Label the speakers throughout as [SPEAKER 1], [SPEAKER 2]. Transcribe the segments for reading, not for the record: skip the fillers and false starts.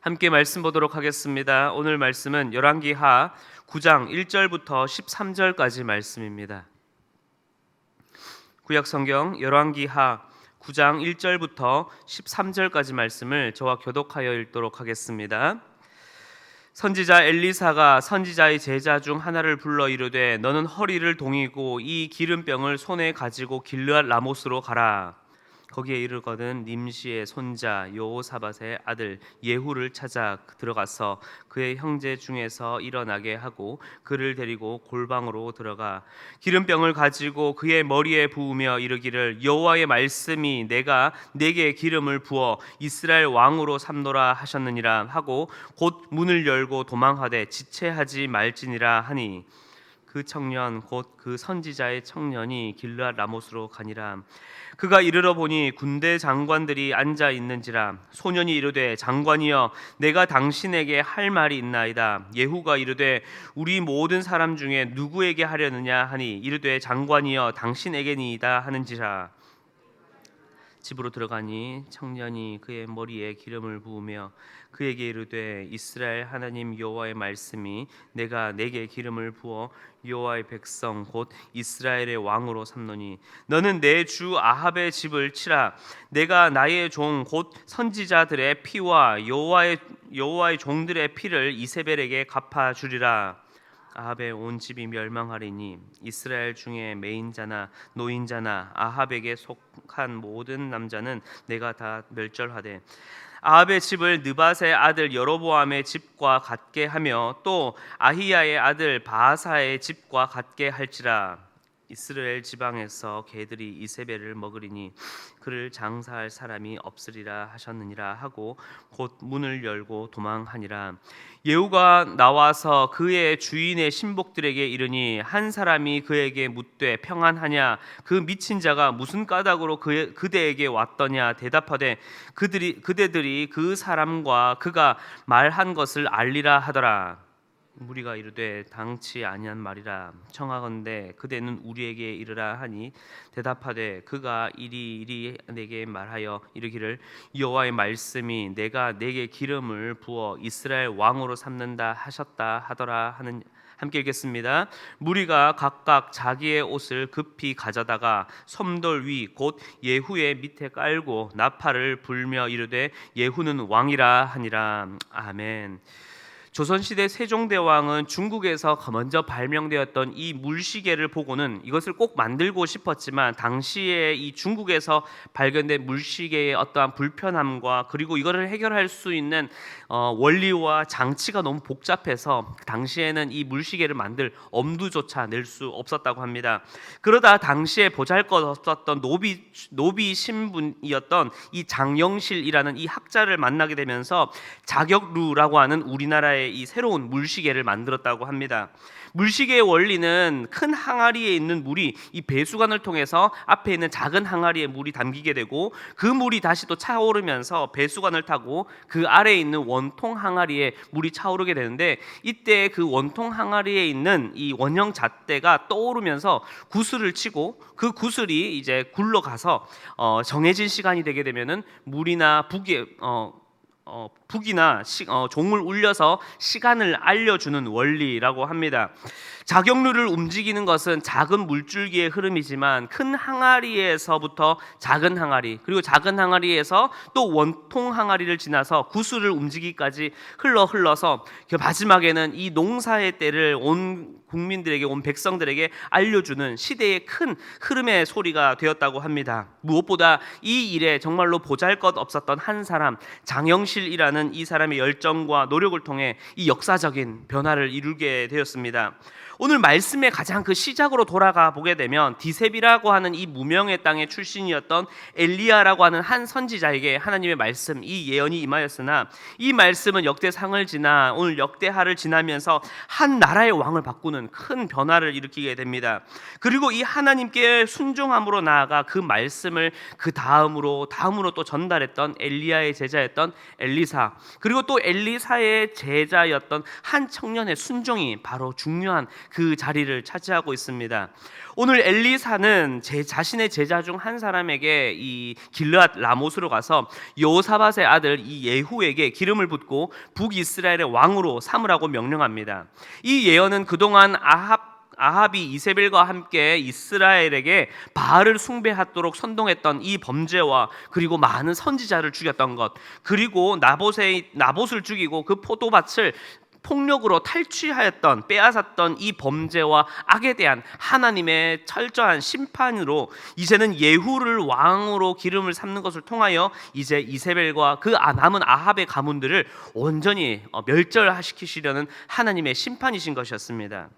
[SPEAKER 1] 함께 말씀 보도록 하겠습니다. 오늘 말씀은 열왕기하 9장 1절부터 13절까지 말씀입니다. 구약 성경 열왕기하 9장 1절부터 13절까지 말씀을 저와 교독하여 읽도록 하겠습니다. 선지자 엘리사가 선지자의 제자 중 하나를 불러 이르되 너는 허리를 동이고 이 기름병을 손에 가지고 길르앗 라못으로 가라. 거기에 이르거든 님시의 손자 여호사밧의 아들 예후를 찾아 들어가서 그의 형제 중에서 일어나게 하고 그를 데리고 골방으로 들어가 기름병을 가지고 그의 머리에 부으며 이르기를 여호와의 말씀이 내가 네게 기름을 부어 이스라엘 왕으로 삼노라 하셨느니라 하고 곧 문을 열고 도망하되 지체하지 말지니라 하니 그 청년 곧 그 선지자의 청년이 길르앗 라못으로 가니라. 그가 이르러 보니 군대 장관들이 앉아 있는지라. 소년이 이르되 장관이여 내가 당신에게 할 말이 있나이다. 예후가 이르되 우리 모든 사람 중에 누구에게 하려느냐 하니 이르되 장관이여 당신에게니이다 하는지라. 집으로 들어가니 청년이 그의 머리에 기름을 부으며 그에게 이르되 이스라엘 하나님 여호와의 말씀이 내가 내게 기름을 부어 여호와의 백성 곧 이스라엘의 왕으로 삼노니 너는 내 주 아합의 집을 치라. 내가 나의 종 곧 선지자들의 피와 여호와의 종들의 피를 이세벨에게 갚아 주리라. 아합의 온 집이 멸망하리니 이스라엘 중에 매인자나 노인자나 아합에게 속한 모든 남자는 내가 다 멸절하되 아합의 집을 느밧의 아들 여로보암의 집과 같게 하며 또 아히야의 아들 바하사의 집과 같게 할지라. 이스라엘 지방에서 개들이 이세벨을 먹으리니 그를 장사할 사람이 없으리라 하셨느니라 하고 곧 문을 열고 도망하니라. 예후가 나와서 그의 주인의 신복들에게 이르니 한 사람이 그에게 묻되 평안하냐 그 미친 자가 무슨 까닭으로 그대에게 왔더냐 대답하되 그대들이 그 사람과 그가 말한 것을 알리라 하더라. 무리가 이르되 당치 아니한 말이라. 청하건대 그대는 우리에게 이르라 하니 대답하되 그가 이리 내게 말하여 이르기를 여호와의 말씀이 내가 내게 기름을 부어 이스라엘 왕으로 삼는다 하셨다 하더라 하는. 함께 읽겠습니다. 무리가 각각 자기의 옷을 급히 가져다가 솜돌 위 곧 예후의 밑에 깔고 나팔을 불며 이르되 예후는 왕이라 하니라. 아멘. 조선시대 세종대왕은 중국에서 먼저 발명되었던 이 물시계를 보고는 이것을 꼭 만들고 싶었지만 당시에 이 중국에서 발견된 물시계의 어떠한 불편함과 그리고 이거를 해결할 수 있는 원리와 장치가 너무 복잡해서 당시에는 이 물시계를 만들 엄두조차 낼 수 없었다고 합니다. 그러다 당시에 보잘것없었던 노비 신분이었던 이 장영실이라는 이 학자를 만나게 되면서 자격루라고 하는 우리나라의 이 새로운 물시계를 만들었다고 합니다. 물시계의 원리는 큰 항아리에 있는 물이 이 배수관을 통해서 앞에 있는 작은 항아리에 물이 담기게 되고 그 물이 다시 또 차오르면서 배수관을 타고 그 아래에 있는 원통 항아리에 물이 차오르게 되는데 이때 그 원통 항아리에 있는 이 원형 잣대가 떠오르면서 구슬을 치고 그 구슬이 이제 굴러가서 정해진 시간이 되게 되면은 물이나 북이나 종을 울려서 시간을 알려주는 원리라고 합니다. 자격루를 움직이는 것은 작은 물줄기의 흐름이지만 큰 항아리에서부터 작은 항아리 그리고 작은 항아리에서 또 원통 항아리를 지나서 구슬을 움직이기까지 흘러서 마지막에는 이 농사의 때를 온 국민들에게 온 백성들에게 알려주는 시대의 큰 흐름의 소리가 되었다고 합니다. 무엇보다 이 일에 정말로 보잘것없었던 한 사람 장영실이라는 이 사람의 열정과 노력을 통해 이 역사적인 변화를 이루게 되었습니다. 오늘 말씀의 가장 그 시작으로 돌아가 보게 되면 디셉이라고 하는 이 무명의 땅의 출신이었던 엘리야라고 하는 한 선지자에게 하나님의 말씀, 이 예언이 임하였으나 이 말씀은 역대상을 지나 오늘 역대하를 지나면서 한 나라의 왕을 바꾸는 큰 변화를 일으키게 됩니다. 그리고 이 하나님께 순종함으로 나아가 그 말씀을 그 다음으로 또 전달했던 엘리야의 제자였던 엘리사, 그리고 또 엘리사의 제자였던 한 청년의 순종이 바로 중요한 그 자리를 차지하고 있습니다. 오늘 엘리사는 자신의 제자 중 한 사람에게 이 길르앗 라못으로 가서 여호사밧의 아들 이 예후에게 기름을 붓고 북이스라엘의 왕으로 삼으라고 명령합니다. 이 예언은 그동안 아합이 이세벨과 함께 이스라엘에게 바알을 숭배하도록 선동했던 이 범죄와 그리고 많은 선지자를 죽였던 것, 그리고 나봇을 죽이고 그 포도밭을 폭력으로 탈취하였던, 빼앗았던 이 범죄와 악에 대한 하나님의 철저한 심판으로 이제는 예후를 왕으로 기름을 삼는 것을 통하여 이제 이세벨과 그 남은 아합의 가문들을 온전히 멸절시키시려는 하나님의 심판이신 것이었습니다.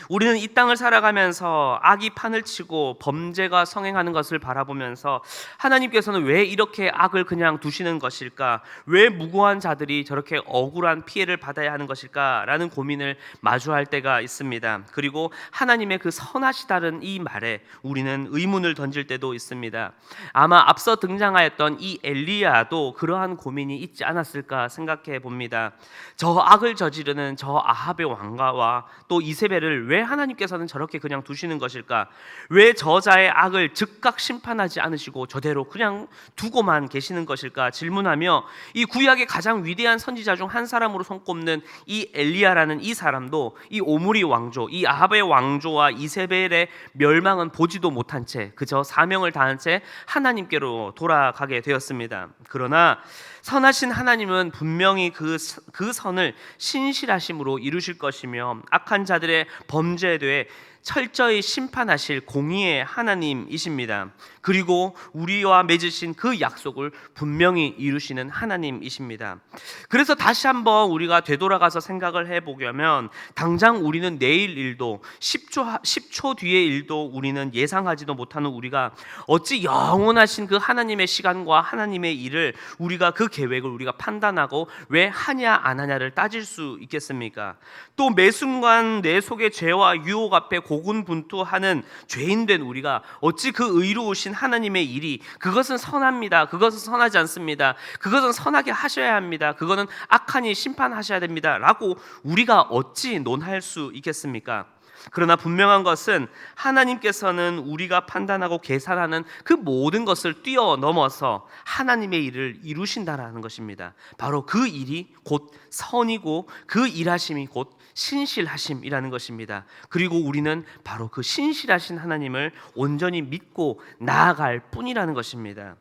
[SPEAKER 1] 우리는 이 땅을 살아가면서 악이 판을 치고 범죄가 성행하는 것을 바라보면서 하나님께서는 왜 이렇게 악을 그냥 두시는 것일까? 왜 무고한 자들이 저렇게 억울한 피해를 받아야 하는 것일까? 라는 고민을 마주할 때가 있습니다. 그리고 하나님의 그 선하시다는 이 말에 우리는 의문을 던질 때도 있습니다. 아마 앞서 등장하였던 이 엘리야도 그러한 고민이 있지 않았을까 생각해 봅니다. 저 악을 저지르는 저 아합의 왕가와 또 이세벨을 왜 하나님께서는 저렇게 그냥 두시는 것일까? 왜 저자의 악을 즉각 심판하지 않으시고 저대로 그냥 두고만 계시는 것일까 질문하며 이 구약의 가장 위대한 선지자 중 한 사람으로 손꼽는 이 엘리야라는 이 사람도 이 오므리 왕조, 이 아합의 왕조와 이세벨의 멸망은 보지도 못한 채 그저 사명을 다한 채 하나님께로 돌아가게 되었습니다. 그러나 선하신 하나님은 분명히 그 선을 신실하심으로 이루실 것이며 악한 자들의 범죄에 대해 철저히 심판하실 공의의 하나님이십니다. 그리고 우리와 맺으신 그 약속을 분명히 이루시는 하나님이십니다. 그래서 다시 한번 우리가 되돌아가서 생각을 해보려면 당장 우리는 내일 일도 10초 뒤의 일도 우리는 예상하지도 못하는 우리가 어찌 영원하신 그 하나님의 시간과 하나님의 일을 우리가 그 계획을 우리가 판단하고 왜 하냐 안 하냐를 따질 수 있겠습니까? 또 매 순간 내 속의 죄와 유혹 앞에 고군분투하는 죄인된 우리가 어찌 그 의로우신 하나님의 일이 그것은 선합니다, 그것은 선하지 않습니다, 그것은 선하게 하셔야 합니다, 그거는 악하니 심판하셔야 됩니다 라고 우리가 어찌 논할 수 있겠습니까? 그러나 분명한 것은 하나님께서는 우리가 판단하고 계산하는 그 모든 것을 뛰어넘어서 하나님의 일을 이루신다라는 것입니다. 바로 그 일이 곧 선이고 그 일하심이 곧 신실하심이라는 것입니다. 그리고 우리는 바로 그 신실하신 하나님을 온전히 믿고 나아갈 뿐이라는 것입니다.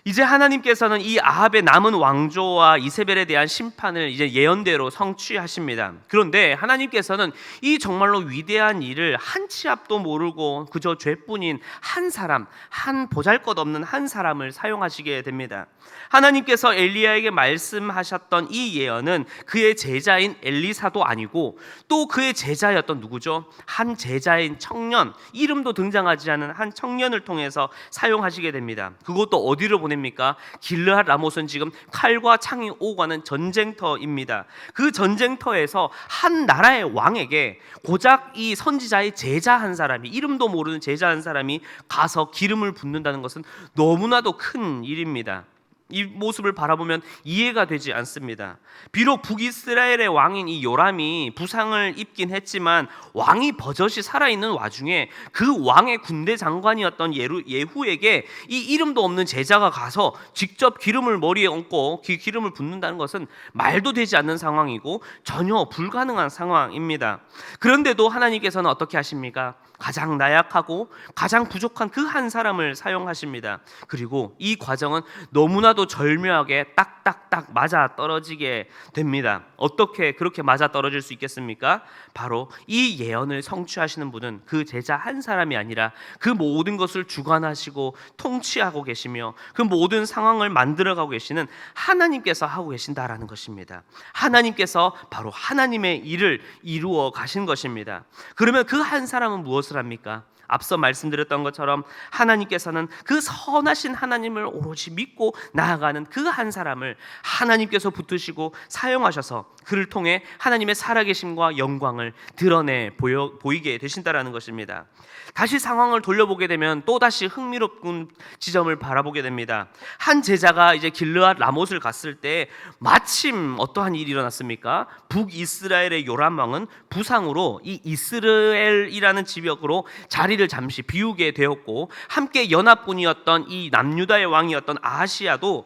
[SPEAKER 1] 이제 하나님께서는 이 아합의 남은 왕조와 이세벨에 대한 심판을 이제 예언대로 성취하십니다. 그런데 하나님께서는 이 정말로 위대한 일을 한 치 앞도 모르고 그저 죄뿐인 한 사람, 한 보잘것없는 한 사람을 사용하시게 됩니다. 하나님께서 엘리야에게 말씀하셨던 이 예언은 그의 제자인 엘리사도 아니고 또 그의 제자였던 누구죠? 한 제자인 청년, 이름도 등장하지 않은 한 청년을 통해서 사용하시게 됩니다. 그것도 어디로 보냅니까? 길르앗 라못은 지금 칼과 창이 오가는 전쟁터입니다. 그 전쟁터에서 한 나라의 왕에게 고작 이 선지자의 제자 한 사람이, 이름도 모르는 제자 한 사람이 가서 기름을 붓는다는 것은 너무나도 큰 일입니다. 이 모습을 바라보면 이해가 되지 않습니다. 비록 북이스라엘의 왕인 이 요람이 부상을 입긴 했지만 왕이 버젓이 살아있는 와중에 그 왕의 군대 장관이었던 예후에게 이 이름도 없는 제자가 가서 직접 기름을 머리에 얹고 기름을 붓는다는 것은 말도 되지 않는 상황이고 전혀 불가능한 상황입니다. 그런데도 하나님께서는 어떻게 하십니까? 가장 나약하고 가장 부족한 그 한 사람을 사용하십니다. 그리고 이 과정은 너무나도 절묘하게 딱딱딱 맞아 떨어지게 됩니다. 어떻게 그렇게 맞아 떨어질 수 있겠습니까? 바로 이 예언을 성취하시는 분은 그 제자 한 사람이 아니라 그 모든 것을 주관하시고 통치하고 계시며 그 모든 상황을 만들어가고 계시는 하나님께서 하고 계신다라는 것입니다. 하나님께서 바로 하나님의 일을 이루어 가신 것입니다. 그러면 그 한 사람은 무엇을 합니까? 앞서 말씀드렸던 것처럼 하나님께서는 그 선하신 하나님을 오롯이 믿고 나아가는 그 한 사람을 하나님께서 붙드시고 사용하셔서 그를 통해 하나님의 살아계심과 영광을 드러내 보이게 되신다라는 것입니다. 다시 상황을 돌려보게 되면 또다시 흥미롭은 지점을 바라보게 됩니다. 한 제자가 이제 길르앗 라못을 갔을 때 마침 어떠한 일이 일어났습니까? 북이스라엘의 요람 왕은 부상으로 이 이스라엘이라는 지역으로 자리를 잠시 비우게 되었고, 함께 연합군이었던 이 남유다의 왕이었던 아하시야도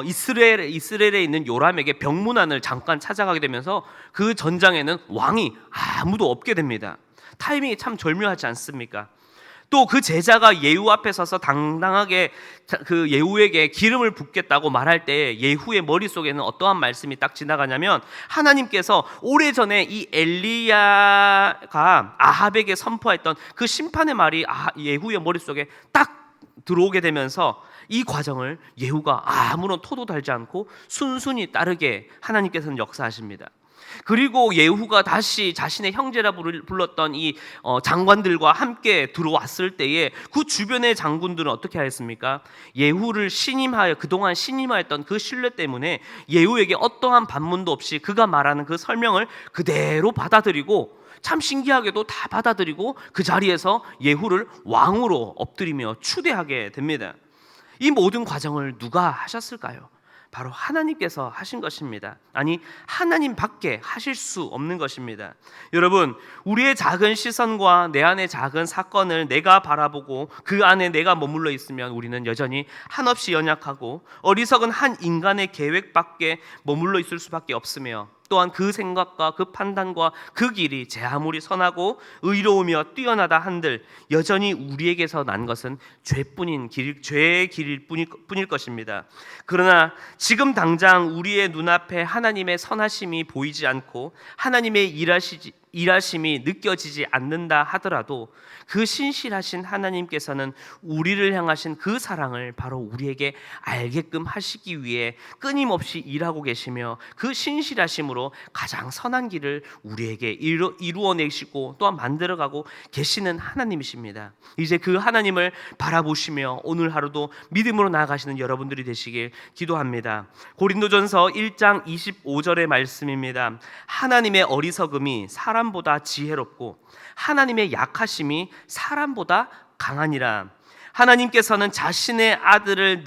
[SPEAKER 1] 이스라엘에 있는 요람에게 병문안을 잠깐 찾아가게 되면서 그 전장에는 왕이 아무도 없게 됩니다. 타이밍이 참 절묘하지 않습니까? 또 그 제자가 예후 앞에 서서 당당하게 그 예후에게 기름을 붓겠다고 말할 때 예후의 머릿속에는 어떠한 말씀이 딱 지나가냐면, 하나님께서 오래전에 이 엘리야가 아합에게 선포했던 그 심판의 말이 예후의 머릿속에 딱 들어오게 되면서 이 과정을 예후가 아무런 토도 달지 않고 순순히 따르게 하나님께서는 역사하십니다. 그리고 예후가 다시 자신의 형제라 불렀던 이 장관들과 함께 들어왔을 때에 그 주변의 장군들은 어떻게 하였습니까? 예후를 신임하여 그동안 신임하였던 그 신뢰 때문에 예후에게 어떠한 반문도 없이 그가 말하는 그 설명을 그대로 받아들이고, 참 신기하게도 다 받아들이고 그 자리에서 예후를 왕으로 엎드리며 추대하게 됩니다. 이 모든 과정을 누가 하셨을까요? 바로 하나님께서 하신 것입니다. 아니, 하나님 밖에 하실 수 없는 것입니다. 여러분, 우리의 작은 시선과 내 안의 작은 사건을 내가 바라보고 그 안에 내가 머물러 있으면 우리는 여전히 한없이 연약하고 어리석은 한 인간의 계획 밖에 머물러 있을 수밖에 없으며, 또한 그 생각과 그 판단과 그 길이 제 아무리 선하고 의로우며 뛰어나다 한들 여전히 우리에게서 난 것은 죄의 길일 뿐일 것입니다. 그러나 지금 당장 우리의 눈앞에 하나님의 선하심이 보이지 않고 하나님의 일하심이 느껴지지 않는다 하더라도 그 신실하신 하나님께서는 우리를 향하신 그 사랑을 바로 우리에게 알게끔 하시기 위해 끊임없이 일하고 계시며, 그 신실하심으로 가장 선한 길을 우리에게 이루어내시고 또한 만들어가고 계시는 하나님이십니다. 이제 그 하나님을 바라보시며 오늘 하루도 믿음으로 나아가시는 여러분들이 되시길 기도합니다. 고린도전서 1장 25절의 말씀입니다. 하나님의 어리석음이 사람보다 지혜롭고 하나님의 약하심이 사람보다 강하니라. 하나님께서는 자신의 아들을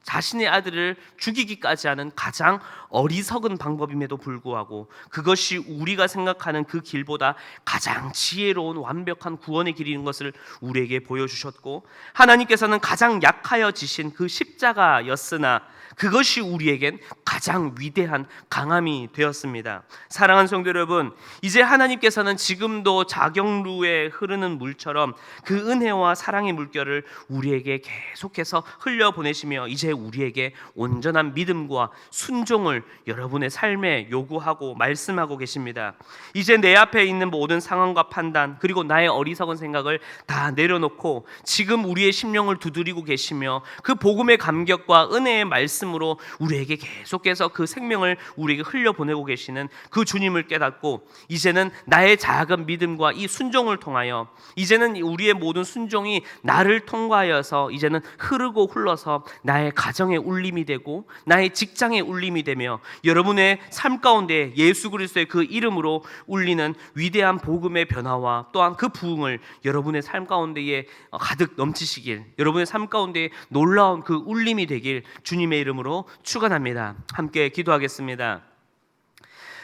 [SPEAKER 1] 자신의 아들을 죽이기까지 하는 가장 어리석은 방법임에도 불구하고 그것이 우리가 생각하는 그 길보다 가장 지혜로운 완벽한 구원의 길인 것을 우리에게 보여주셨고, 하나님께서는 가장 약하여지신 그 십자가였으나 그것이 우리에겐 가장 위대한 강함이 되었습니다. 사랑하는 성도 여러분, 이제 하나님께서는 지금도 자경루에 흐르는 물처럼 그 은혜와 사랑의 물결을 우리에게 계속해서 흘려보내시며 이제 우리에게 온전한 믿음과 순종을 여러분의 삶에 요구하고 말씀하고 계십니다. 이제 내 앞에 있는 모든 상황과 판단, 그리고 나의 어리석은 생각을 다 내려놓고 지금 우리의 심령을 두드리고 계시며 그 복음의 감격과 은혜의 말씀으로 우리에게 계속해서 그 생명을 우리에게 흘려보내고 계시는 그 주님을 깨닫고, 이제는 나의 작은 믿음과 이 순종을 통하여 이제는 우리의 모든 순종이 나를 통과하여서 이제는 흐르고 흘러서 나의 가정의 울림이 되고 나의 직장의 울림이 되며 여러분의 삶 가운데 예수 그리스도의 그 이름으로 울리는 위대한 복음의 변화와 또한 그 부흥을 여러분의 삶 가운데에 가득 넘치시길, 여러분의 삶 가운데 놀라운 그 울림이 되길 주님의 이름으로 축원합니다. 함께 기도하겠습니다.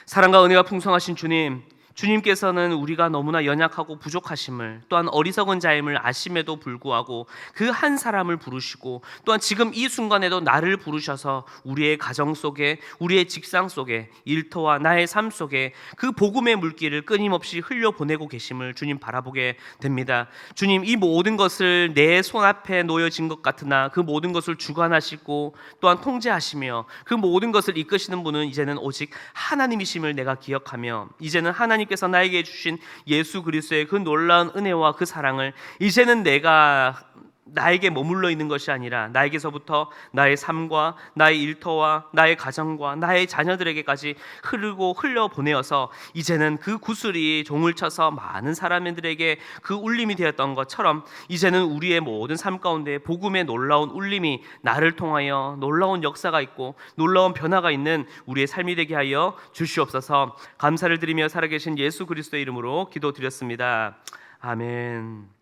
[SPEAKER 1] 사랑과 은혜가 풍성하신 주님께서는 우리가 너무나 연약하고 부족하심을, 또한 어리석은 자임을 아심에도 불구하고 그 한 사람을 부르시고 또한 지금 이 순간에도 나를 부르셔서 우리의 가정 속에, 우리의 직장 속에, 일터와 나의 삶 속에 그 복음의 물길을 끊임없이 흘려보내고 계심을 주님 바라보게 됩니다. 주님, 이 모든 것을 내 손앞에 놓여진 것 같으나 그 모든 것을 주관하시고 또한 통제하시며 그 모든 것을 이끄시는 분은 이제는 오직 하나님이심을 내가 기억하며, 이제는 하나님께서 나에게 주신 예수 그리스도의 그 놀라운 은혜와 그 사랑을 이제는 내가 나에게 머물러 있는 것이 아니라 나에게서부터 나의 삶과 나의 일터와 나의 가정과 나의 자녀들에게까지 흐르고 흘려보내어서 이제는 그 구슬이 종을 쳐서 많은 사람들에게 그 울림이 되었던 것처럼 이제는 우리의 모든 삶 가운데 복음의 놀라운 울림이 나를 통하여 놀라운 역사가 있고 놀라운 변화가 있는 우리의 삶이 되게 하여 주시옵소서. 감사를 드리며 살아계신 예수 그리스도의 이름으로 기도드렸습니다. 아멘.